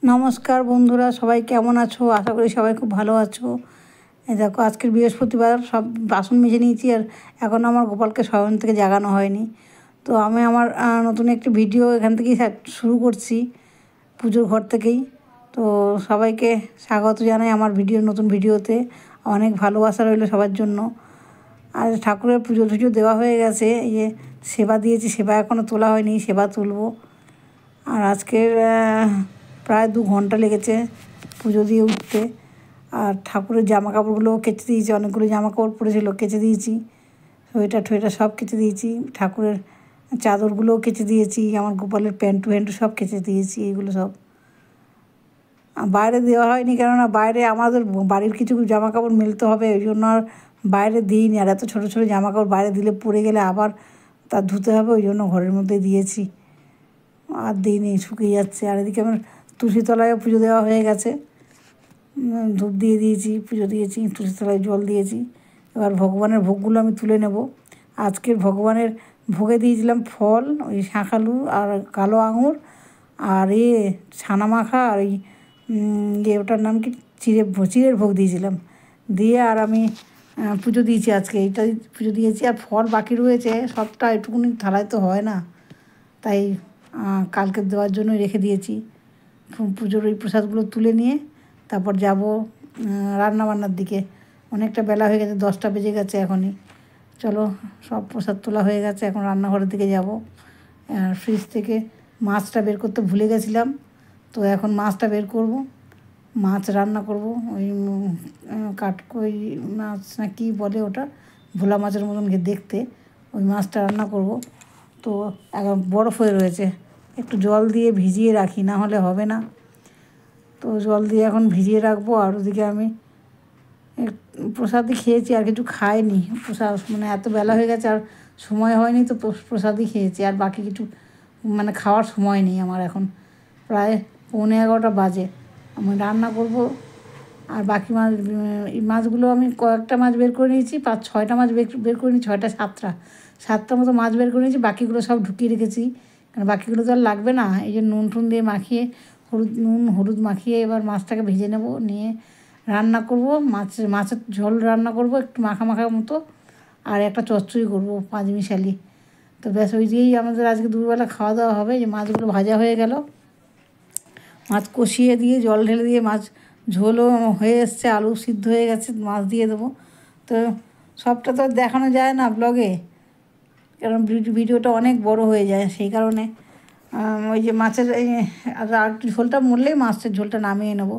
নমস্কার বন্ধুরা, সবাই কেমন আছো? আশা করি সবাই খুব ভালো আছো। এই দেখো, আজকের বৃহস্পতিবার, সব বাসন মেজে নিয়েছি আর এখন আমার গোপালকে শয়ন থেকে জাগানো হয়নি। তো আমি আমার নতুন একটি ভিডিও এখান থেকেই শুরু করছি, পুজোর ঘর থেকেই। তো সবাইকে স্বাগত জানাই আমার নতুন ভিডিওতে। অনেক ভালোবাসা রইলো সবার জন্য। আর ঠাকুরের পুজো টুজো দেওয়া হয়ে গেছে, এই যে সেবা দিয়েছি, সেবা এখনও তোলা হয়নি, সেবা তুলবো। আর আজকের প্রায় 2 ঘন্টা লেগেছে পুজো দিয়ে উঠতে। আর ঠাকুরের জামা কাপড়গুলোও কেচে দিয়েছি, অনেকগুলো জামা কাপড় পরেছিল, কেচে দিয়েছি। সোয়েটার টোয়েটার সব কেচে দিয়েছি, ঠাকুরের চাদরগুলোও কেচে দিয়েছি, আমার গোপালের প্যান্টু ফ্যান্টু সব কেচে দিয়েছি। এগুলো সব বাইরে দেওয়া হয়নি, কেননা বাইরে আমাদের বাড়ির কিছু জামা কাপড় মেলতে হবে, ওই জন্য আর বাইরে দিইনি। আর এত ছোটো ছোটো জামা কাপড় বাইরে দিলে পরে গেলে আবার তা ধুতে হবে, ওই জন্য ঘরের মধ্যে দিয়েছি, আর দিইনি, শুকিয়ে যাচ্ছে। আর এদিকে আমার তুলসীতলায় পুজো দেওয়া হয়ে গেছে, ধূপ দিয়ে দিয়েছি, পুজো দিয়েছি, তুলসীতলায় জল দিয়েছি। এবার ভগবানের ভোগগুলো আমি তুলে নেব। আজকের ভগবানের ভোগে দিয়েছিলাম ফল, ওই শাঁখালু আর কালো আঙুর আর ছানা মাখা আর ওই ওটার নাম কি, চিড়ের ভোগ দিয়েছিলাম। দিয়ে আর আমি পুজো দিয়েছি, আজকে এইটাই পুজো দিয়েছি। আর ফল বাকি রয়েছে, সবটা একটুকুনি থালায় তো হয় না, তাই কালকে দেওয়ার জন্য রেখে দিয়েছি। পুজোর ওই প্রসাদগুলো তুলে নিয়ে তারপর যাব রান্নাবান্নার দিকে। অনেকটা বেলা হয়ে গেছে, 10টা বেজে গেছে এখনই। চলো, সব প্রসাদ তোলা হয়ে গেছে, এখন রান্নাঘরের দিকে যাব। ফ্রিজ থেকে মাছটা বের করতে ভুলে গেছিলাম, তো এখন মাছটা বের করব, মাছ রান্না করব। ওই কাঠকই মাছ না কি বলে ওটা, ভোলা মাছের মতন দেখতে, ওই মাছটা রান্না করব। তো এখন বরফ হয়ে রয়েছে, একটু জল দিয়ে ভিজিয়ে রাখি, না হলে হবে না। তো জল দিয়ে এখন ভিজিয়ে রাখবো। আর ওদিকে আমি প্রসাদই খেয়েছি, আর কিছু খাইনি। প্রসাদ মানে এত বেলা হয়ে গেছে, আর সময় হয়নি, তো প্রসাদই খেয়েছি, আর বাকি কিছু মানে খাওয়ার সময় নেই আমার এখন। প্রায় 11:15 বাজে, আমি রান্না করব। আর বাকি মাছ, এই মাছগুলো আমি কয়েকটা মাছ বের করে নিয়েছি, 5-6টা মাছ বের করে নিয়েছি, 6টা 7টা মতো মাছ বের করে নিয়েছি। বাকিগুলো সব ঢুকিয়ে রেখেছি, কারণ বাকিগুলো তো আর লাগবে না। এই যে নুন টুন দিয়ে মাখিয়ে, হলুদ মাখিয়ে এবার মাছটাকে ভেজে নেব, নিয়ে রান্না করব। মাছের ঝোল রান্না করব, একটু মাখা মতো, আর একটা চচ্চড়ি করব পাঁচমিশালি। তো ব্যাস, ওই দিয়েই আমাদের আজকে দুপুরবেলা খাওয়া দাওয়া হবে। যে মাছগুলো ভাজা হয়ে গেল, মাছ কষিয়ে দিয়ে জল ঢেলে দিয়ে মাছ ঝোলও হয়ে এসছে, আলু সিদ্ধ হয়ে গেছে, মাছ দিয়ে দেবো। তো সবটা তো দেখানো যায় না ব্লগে, কারণ ভিডিওটা অনেক বড় হয়ে যায়, সেই কারণে ওই যে মাছের আর একটু ঝোলটা মরলেই মাছের ঝোলটা নামিয়ে নেবো।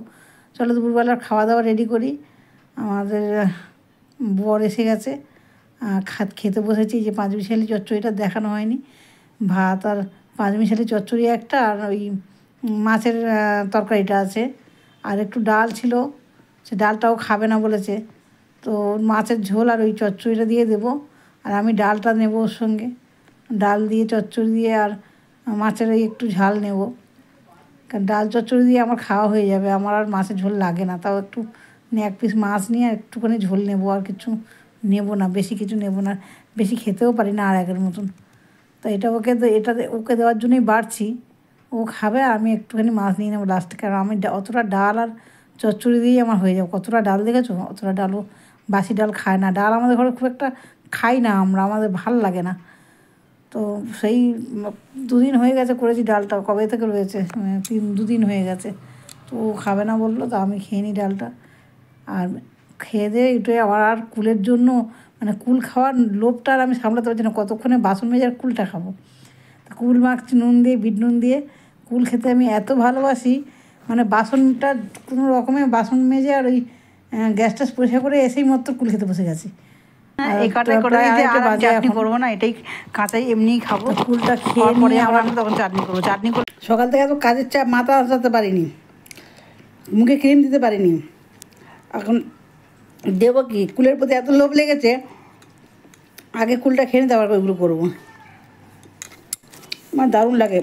চলো, দুপুরবেলার খাওয়া দাওয়া রেডি করি। আমাদের বর এসে গেছে, খেতে বসেছি। যে পাঁচমিশালি চচ্চড়িটা দেখানো হয়নি, ভাত আর পাঁচমিশালি চচ্চড়ি একটা, আর ওই মাছের তরকারিটা আছে, আর একটু ডাল ছিল, সে ডালটাও খাবে না বলেছে। তো মাছের ঝোল আর ওই চচ্চড়িটা দিয়ে দেবো, আর আমি ডালটা নেব ওর সঙ্গে। ডাল দিয়ে চচ্চড়ি দিয়ে আর মাছের ওই একটু ঝাল নেব, কারণ ডাল চচ্চড়ি দিয়ে আমার খাওয়া হয়ে যাবে, আমার আর মাছের ঝোল লাগে না। তাও একটু 1 পিস মাছ নিয়ে একটুখানি ঝোল নেব, আর কিছু নেব না, বেশি কিছু নেব না, বেশি খেতেও পারি না আর আগের মতন। তো ওকে দেওয়ার জন্যই বাড়ছি, ও খাবে, আর আমি একটুখানি মাছ নিয়ে নেবো লাস্টে। কারণ আমি অতটা ডাল আর চচ্চড়ি দিয়েই আমার হয়ে যাবে। কতটা ডাল দেখেছো, অতটা ডালও বাসি ডাল খায় না। ডাল আমাদের ঘরে খুব একটা খাই না আমরা, আমাদের ভাল লাগে না। তো সেই 2 দিন হয়ে গেছে করেছি ডালটা, কবে থেকে রয়েছে, 2 দিন হয়ে গেছে। তো ও খাবে না বললো, তো আমি খেয়ে নিই ডালটা। আর খেয়ে দিয়ে এটাই আবার, আর কুলের জন্য মানে কুল খাওয়ার লোভটা আর আমি সামলাতে পারছি না, কতক্ষণে বাসন মেজে আর কুলটা খাবো। কুল মাখছি নুন দিয়ে, বিট নুন দিয়ে। কুল খেতে আমি এত ভালোবাসি, মানে বাসনটা কোনো রকমে বাসন মেজে আর ওই গ্যাসটা পরিষ্কার করে এসেই মাত্র কুল খেতে বসে গেছি। এই কাটাই করে দিয়েছি, আর আমি চাটনি করবো না, এটাই কাঁচাই এমনিই খাবো। কুলটা খেয়ে পরে নিয়ে আবার আমি তখন চাটনি করবো। চাটনি করে সকাল থেকে এত কাজের চাপ, মাথা আসাতে পারিনি, মুখে ক্রিম দিতে পারিনি। এখন দেবো কি, কুলের প্রতি এত লোভ লেগেছে, আগে কুলটা খেয়ে নিতে আবার ওইগুলো করবো। আমার দারুণ লাগে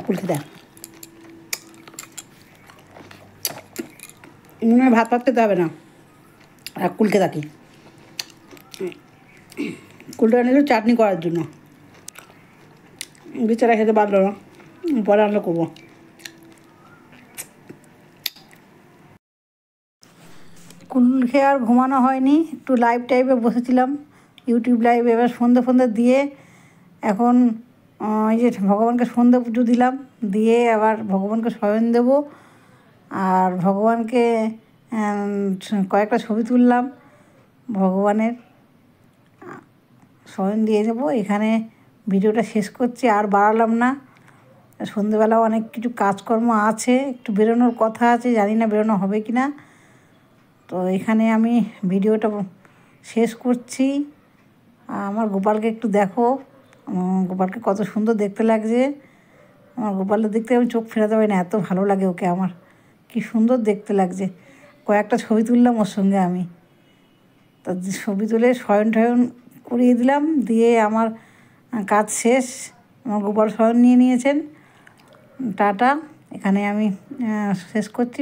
কুল খেতে। মনে হয় ভাত খেতে হবে না, আর কুল খেতে থাকি। কুলটা নিল চাটনি করার জন্য, বেচারা খেতে পারলো না, পরে আমরা করবো। কুল খেয়ে আর ঘুমানো হয়নি, একটু লাইভ টাইপে বসেছিলাম, ইউটিউব লাইভে। এবার সন্ধে দিয়ে এখন এই যে ভগবানকে সন্ধে পুজো দিলাম, দিয়ে আবার ভগবানকে শয়ন দেবো। আর ভগবানকে কয়েকটা ছবি তুললাম ভগবানের, শয়ন দিয়ে দেবো। এখানে ভিডিওটা শেষ করছি, আর বাড়ালাম না। সন্ধেবেলাও অনেক কিছু কাজকর্ম আছে, একটু বেরোনোর কথা আছে, জানি না বেরোনো হবে কি না। তো এখানে আমি ভিডিওটা শেষ করছি। আমার গোপালকে একটু দেখো, গোপালকে কত সুন্দর দেখতে লাগছে। আমার গোপালের দেখতে আমি চোখ ফেরাতে পারি না, এত ভালো লাগে ওকে আমার, কি সুন্দর দেখতে লাগছে। কয়েকটা ছবি তুললাম ওর সঙ্গে আমি। তো ছবি তুলে শয়ন টয়ন করিয়ে দিলাম, দিয়ে আমার কাজ শেষ। আমার গোপাল শয়ন নিয়ে নিয়েছেন। টাটা, এখানে আমি শেষ করছি।